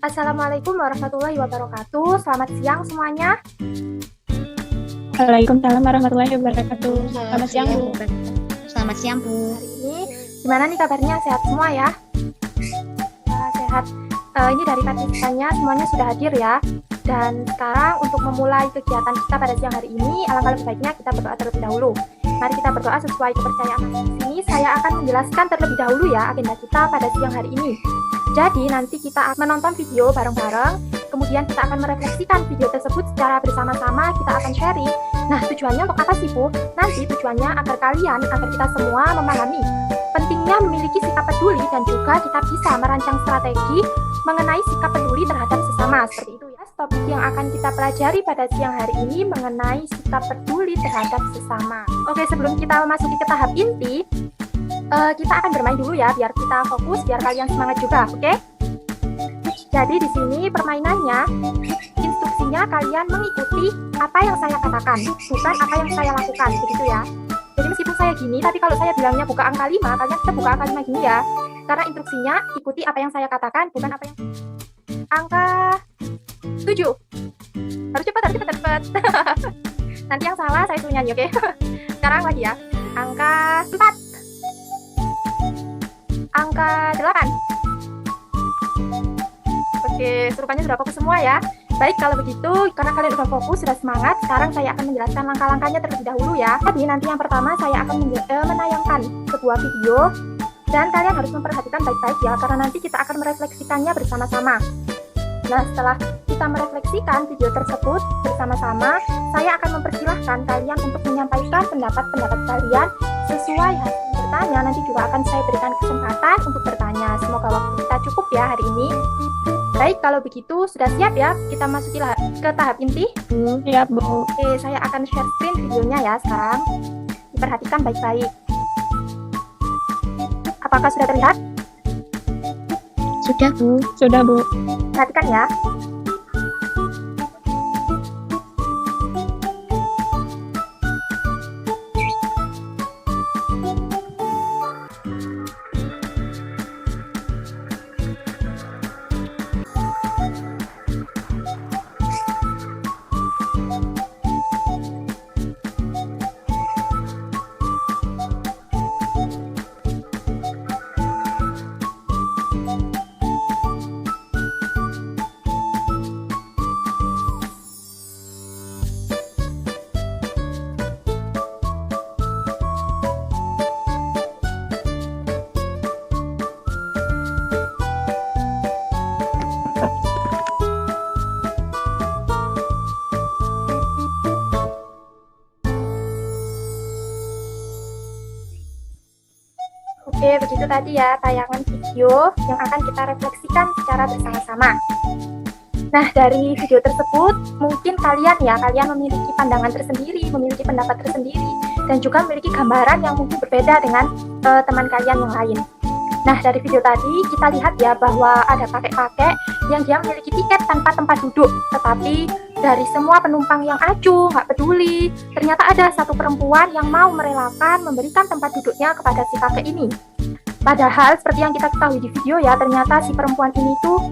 Assalamualaikum warahmatullahi wabarakatuh. Selamat siang semuanya. Waalaikumsalam warahmatullahi wabarakatuh. Selamat siang, Bu. Selamat siang, Bu. Hari ini gimana nih kabarnya? Sehat semua ya? Sehat. Ini dari partisipannya semuanya sudah hadir ya. Dan sekarang untuk memulai kegiatan kita pada siang hari ini, alangkah lebih baiknya kita berdoa terlebih dahulu. Mari kita berdoa sesuai kepercayaan. Di sini saya akan menjelaskan terlebih dahulu ya agenda kita pada siang hari ini. Jadi nanti kita akan menonton video bareng-bareng, kemudian kita akan merefleksikan video tersebut secara bersama-sama, kita akan sharing. Nah, tujuannya untuk apa sih, Bu? Nanti tujuannya agar kita semua memahami pentingnya memiliki sikap peduli dan juga kita bisa merancang strategi mengenai sikap peduli terhadap sesama. Seperti itu ya, topik yang akan kita pelajari pada siang hari ini mengenai sikap peduli terhadap sesama. Oke, sebelum kita memasuki ke tahap inti, kita akan bermain dulu ya, biar kita fokus, biar kalian semangat juga, oke? Jadi di sini permainannya, instruksinya kalian mengikuti apa yang saya katakan, bukan apa yang saya lakukan, begitu ya. Jadi meskipun saya gini, tapi kalau saya bilangnya buka angka 5, kalian tetap buka angka 5 gini ya. Karena instruksinya ikuti apa yang saya katakan, bukan apa yang... Angka 7. Harus cepat. Nanti yang salah saya suruh nyanyi, oke? Sekarang lagi ya. Angka 4. Angka 8. Oke, serupannya sudah fokus semua ya. Baik, kalau begitu, karena kalian sudah fokus, sudah semangat, sekarang saya akan menjelaskan langkah-langkahnya terlebih dahulu ya. Jadi nanti yang pertama saya akan menayangkan sebuah video, dan kalian harus memperhatikan baik-baik ya, karena nanti kita akan merefleksikannya bersama-sama. Nah, setelah kita merefleksikan video tersebut bersama-sama, saya akan mempersilahkan kalian untuk menyampaikan pendapat-pendapat kalian sesuai hasil bertanya. Nanti juga akan saya berikan kesempatan untuk bertanya. Semoga waktu kita cukup ya hari ini. Baik, kalau begitu sudah siap ya? Kita masuki ke tahap inti. Siap, Bu. Oke, saya akan share screen videonya ya sekarang. Diperhatikan baik-baik. Apakah sudah terlihat? Sudah, Bu. Sudah, Bu. Perhatikan ya. Oke, begitu tadi ya tayangan video yang akan kita refleksikan secara bersama-sama. Nah, dari video tersebut mungkin kalian memiliki pandangan tersendiri, memiliki pendapat tersendiri, dan juga memiliki gambaran yang mungkin berbeda dengan teman kalian yang lain. Nah, dari video tadi kita lihat ya bahwa ada kakek-kakek yang dia memiliki tiket tanpa tempat duduk, tetapi dari semua penumpang yang acuh, nggak peduli, ternyata ada satu perempuan yang mau merelakan memberikan tempat duduknya kepada si kakek ini. Padahal seperti yang kita ketahui di video ya, ternyata si perempuan ini tuh,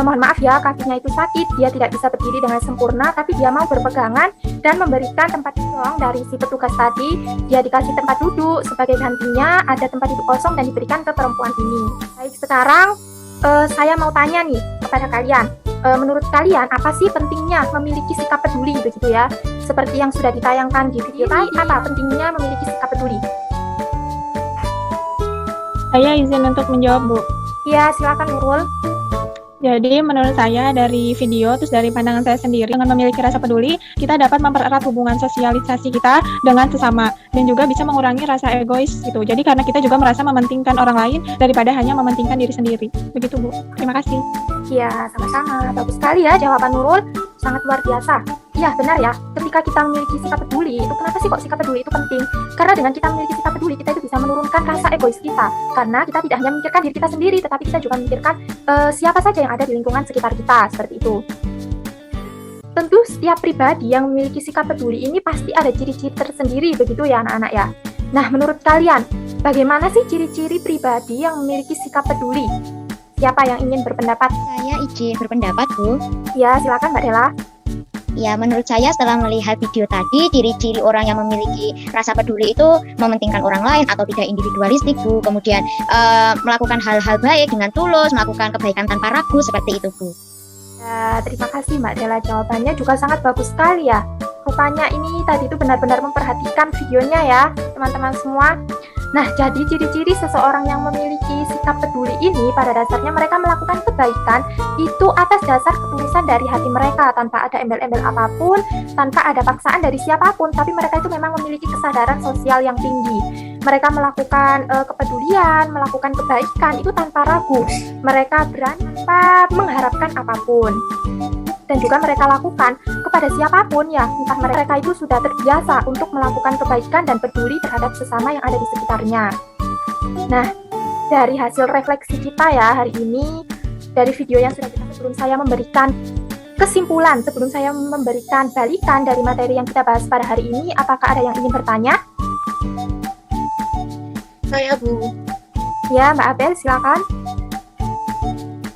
mohon maaf ya, kakinya itu sakit, dia tidak bisa berdiri dengan sempurna, tapi dia mau berpegangan dan memberikan tempat duduk dari si petugas tadi. Dia dikasih tempat duduk, sebagai gantinya ada tempat duduk kosong dan diberikan ke perempuan ini. Baik, sekarang saya mau tanya nih kepada kalian. Menurut kalian apa sih pentingnya memiliki sikap peduli begitu ya? Seperti yang sudah ditayangkan di video tadi, apa pentingnya memiliki sikap peduli? Saya izin untuk menjawab, Bu. Ya, silakan Nurul. Jadi menurut saya dari video, terus dari pandangan saya sendiri, dengan memiliki rasa peduli, kita dapat mempererat hubungan sosialisasi kita dengan sesama, dan juga bisa mengurangi rasa egois gitu. Jadi karena kita juga merasa mementingkan orang lain daripada hanya mementingkan diri sendiri. Begitu, Bu. Terima kasih. Ya, sama-sama. Bagus sekali ya jawaban Nurul. Sangat luar biasa. Iya, benar ya. Ketika kita memiliki sikap peduli, itu kenapa sih kok sikap peduli itu penting? Karena dengan kita memiliki sikap peduli, kita itu bisa menurunkan rasa egois kita. Karena kita tidak hanya memikirkan diri kita sendiri, tetapi kita juga memikirkan siapa saja yang ada di lingkungan sekitar kita, seperti itu. Tentu setiap pribadi yang memiliki sikap peduli ini pasti ada ciri-ciri tersendiri, begitu ya anak-anak ya. Nah, menurut kalian, bagaimana sih ciri-ciri pribadi yang memiliki sikap peduli? Siapa yang ingin berpendapat? Saya izin berpendapat, Bu. Ya, silakan Mbak Dela. Ya, menurut saya setelah melihat video tadi, ciri-ciri orang yang memiliki rasa peduli itu mementingkan orang lain atau tidak individualistik, Bu. Kemudian melakukan hal-hal baik dengan tulus, melakukan kebaikan tanpa ragu, seperti itu, Bu. Ya, terima kasih Mbak Dela, jawabannya juga sangat bagus sekali ya. Rupanya ini tadi itu benar-benar memperhatikan videonya ya, teman-teman semua. Nah, jadi ciri-ciri seseorang yang memiliki sikap peduli ini pada dasarnya mereka melakukan kebaikan itu atas dasar ketulusan dari hati mereka tanpa ada embel-embel apapun, tanpa ada paksaan dari siapapun, tapi mereka itu memang memiliki kesadaran sosial yang tinggi. Mereka melakukan kepedulian, melakukan kebaikan itu tanpa ragu. Mereka berani tanpa mengharapkan apapun. Dan juga mereka lakukan kepada siapapun ya, entah mereka itu sudah terbiasa untuk melakukan kebaikan dan peduli terhadap sesama yang ada di sekitarnya. Nah, dari hasil refleksi kita ya hari ini, dari video yang sudah kita sebelum saya memberikan kesimpulan, sebelum saya memberikan balikan dari materi yang kita bahas pada hari ini, apakah ada yang ingin bertanya? Saya, Bu. Ya, Mbak Abel, silakan.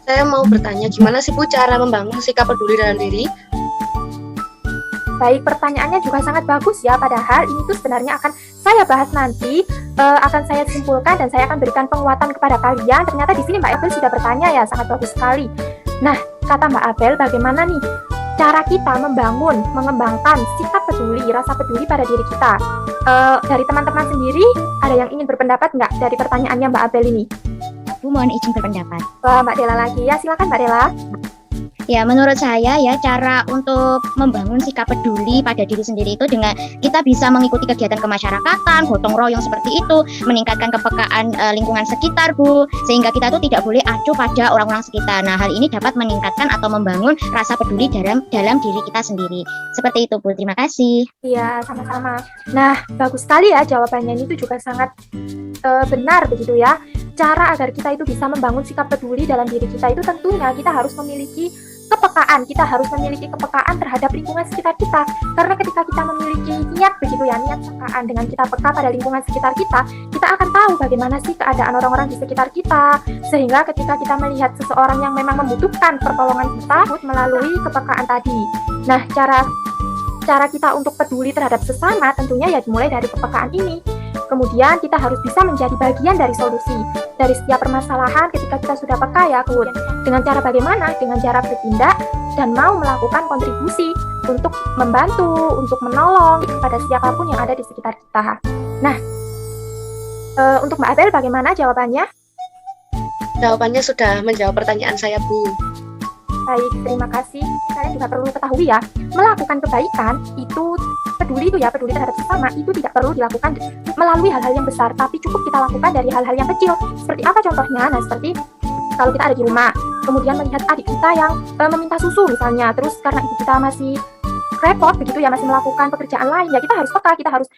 Saya mau bertanya, gimana sih Bu cara membangun sikap peduli dalam diri? Baik, pertanyaannya juga sangat bagus ya, padahal ini tuh sebenarnya akan saya bahas nanti, akan saya simpulkan dan saya akan berikan penguatan kepada kalian. Ternyata di sini Mbak Abel sudah bertanya ya, sangat bagus sekali. Nah, kata Mbak Abel, bagaimana nih cara kita membangun, mengembangkan sikap peduli, rasa peduli pada diri kita? Dari teman-teman sendiri, ada yang ingin berpendapat nggak dari pertanyaannya Mbak Abel ini? Bu, mohon izin berpendapat. Wah, Mbak Dela lagi ya, silakan Mbak Dela. Ya, menurut saya ya cara untuk membangun sikap peduli pada diri sendiri itu dengan kita bisa mengikuti kegiatan kemasyarakatan, gotong royong seperti itu, meningkatkan kepekaan lingkungan sekitar, Bu, sehingga kita tuh tidak boleh acuh pada orang-orang sekitar. Nah, hal ini dapat meningkatkan atau membangun rasa peduli dalam diri kita sendiri. Seperti itu, Bu. Terima kasih. Iya, sama-sama. Nah, bagus sekali ya jawabannya, ini tuh juga sangat benar begitu ya. Cara agar kita itu bisa membangun sikap peduli dalam diri kita itu tentunya kita harus memiliki kepekaan, kita harus memiliki kepekaan terhadap lingkungan sekitar kita. Karena ketika kita memiliki niat begitu ya, niat kepekaan, dengan kita peka pada lingkungan sekitar kita akan tahu bagaimana sih keadaan orang-orang di sekitar kita. Sehingga ketika kita melihat seseorang yang memang membutuhkan pertolongan kita melalui kepekaan tadi. Nah, cara kita untuk peduli terhadap sesama tentunya ya dimulai dari kepekaan ini. Kemudian kita harus bisa menjadi bagian dari solusi dari setiap permasalahan ketika kita sudah peka ya. Kemudian dengan cara bagaimana? Dengan cara bertindak dan mau melakukan kontribusi untuk membantu, untuk menolong kepada siapapun yang ada di sekitar kita. Nah, untuk Mbak Abel bagaimana jawabannya? Jawabannya sudah menjawab pertanyaan saya, Bu. Baik, terima kasih. Kalian juga perlu ketahui ya, melakukan kebaikan itu peduli terhadap sesama itu tidak perlu dilakukan melalui hal-hal yang besar, tapi cukup kita lakukan dari hal-hal yang kecil. Seperti apa contohnya? Nah, seperti kalau kita ada di rumah, kemudian melihat adik kita yang meminta susu misalnya, terus karena ibu kita masih repot begitu ya, masih melakukan pekerjaan lain, ya kita harus peka, kita harus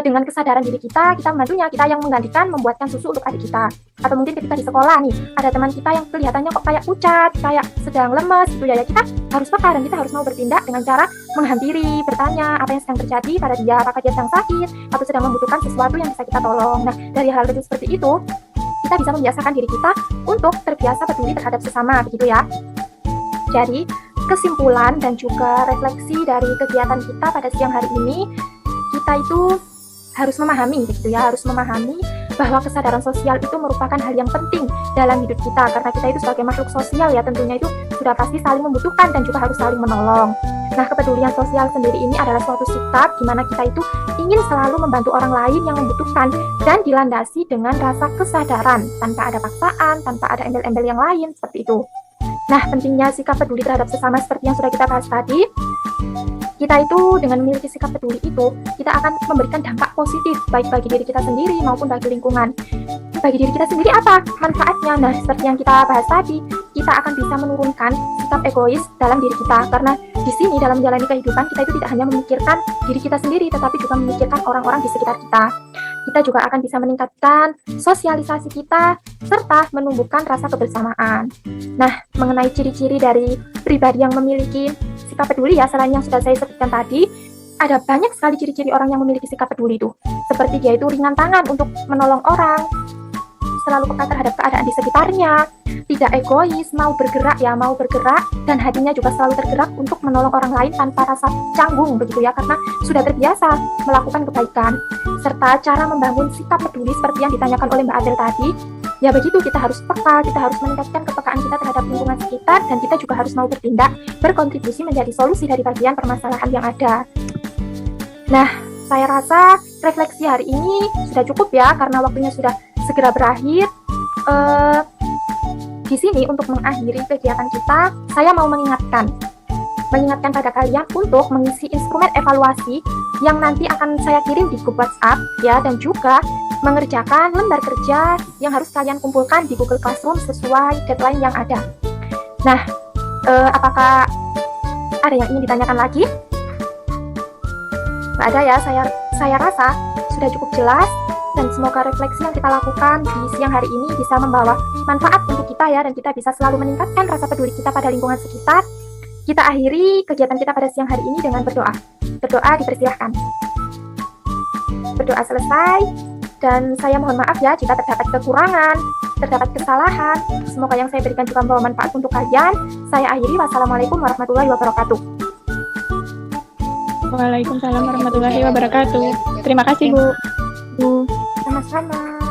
dengan kesadaran diri kita membantunya, kita yang menggantikan membuatkan susu untuk adik kita. Atau mungkin ketika di sekolah nih, ada teman kita yang kelihatannya kok kayak pucat, kayak sedang lemes gitu ya, kita harus peka dan kita harus mau bertindak dengan cara menghampiri, bertanya apa yang sedang terjadi pada dia, apakah dia sedang sakit atau sedang membutuhkan sesuatu yang bisa kita tolong. Nah, dari hal kecil seperti itu, kita bisa membiasakan diri kita untuk terbiasa peduli terhadap sesama begitu ya. Jadi, kesimpulan dan juga refleksi dari kegiatan kita pada siang hari ini, kita itu harus memahami gitu ya, harus memahami bahwa kesadaran sosial itu merupakan hal yang penting dalam hidup kita, karena kita itu sebagai makhluk sosial ya, tentunya itu sudah pasti saling membutuhkan dan juga harus saling menolong. Nah, kepedulian sosial sendiri ini adalah suatu sikap di mana kita itu ingin selalu membantu orang lain yang membutuhkan dan dilandasi dengan rasa kesadaran tanpa ada paksaan, tanpa ada embel-embel yang lain seperti itu. Nah, pentingnya sikap peduli terhadap sesama seperti yang sudah kita bahas tadi, kita itu dengan memiliki sikap peduli itu, kita akan memberikan dampak positif baik bagi diri kita sendiri maupun bagi lingkungan. Bagi diri kita sendiri apa manfaatnya? Nah, seperti yang kita bahas tadi, kita akan bisa menurunkan sikap egois dalam diri kita, karena di sini dalam menjalani kehidupan kita itu tidak hanya memikirkan diri kita sendiri, tetapi juga memikirkan orang-orang di sekitar kita. Kita juga akan bisa meningkatkan sosialisasi kita serta menumbuhkan rasa kebersamaan. Nah, mengenai ciri-ciri dari pribadi yang memiliki sikap peduli ya, selain yang sudah saya sebutkan tadi, ada banyak sekali ciri-ciri orang yang memiliki sikap peduli itu. Seperti dia itu ringan tangan untuk menolong orang, selalu peka terhadap keadaan di sekitarnya, tidak egois, mau bergerak, dan hatinya juga selalu tergerak untuk menolong orang lain tanpa rasa canggung begitu ya, karena sudah terbiasa melakukan kebaikan. Serta cara membangun sikap peduli seperti yang ditanyakan oleh Mbak Adel tadi, ya begitu, kita harus peka, kita harus meningkatkan kepekaan kita terhadap lingkungan sekitar, dan kita juga harus mau bertindak, berkontribusi menjadi solusi dari bagian permasalahan yang ada. Nah, saya rasa refleksi hari ini sudah cukup ya, karena waktunya sudah segera berakhir. Di sini untuk mengakhiri kegiatan kita, saya mau mengingatkan pada kalian untuk mengisi instrumen evaluasi yang nanti akan saya kirim di grup WhatsApp ya, dan juga mengerjakan lembar kerja yang harus kalian kumpulkan di Google Classroom sesuai deadline yang ada. Nah, apakah ada yang ingin ditanyakan lagi? Nggak ada ya, saya rasa sudah cukup jelas, dan semoga refleksi yang kita lakukan di siang hari ini bisa membawa manfaat untuk kita ya, dan kita bisa selalu meningkatkan rasa peduli kita pada lingkungan sekitar. Kita akhiri kegiatan kita pada siang hari ini dengan berdoa. Berdoa dipersilahkan. Berdoa selesai, dan saya mohon maaf ya jika terdapat kekurangan, terdapat kesalahan. Semoga yang saya berikan juga membawa manfaat untuk kalian. Saya akhiri, wassalamualaikum warahmatullahi wabarakatuh. Waalaikumsalam warahmatullahi wabarakatuh. Terima kasih, Bu. Sama-sama.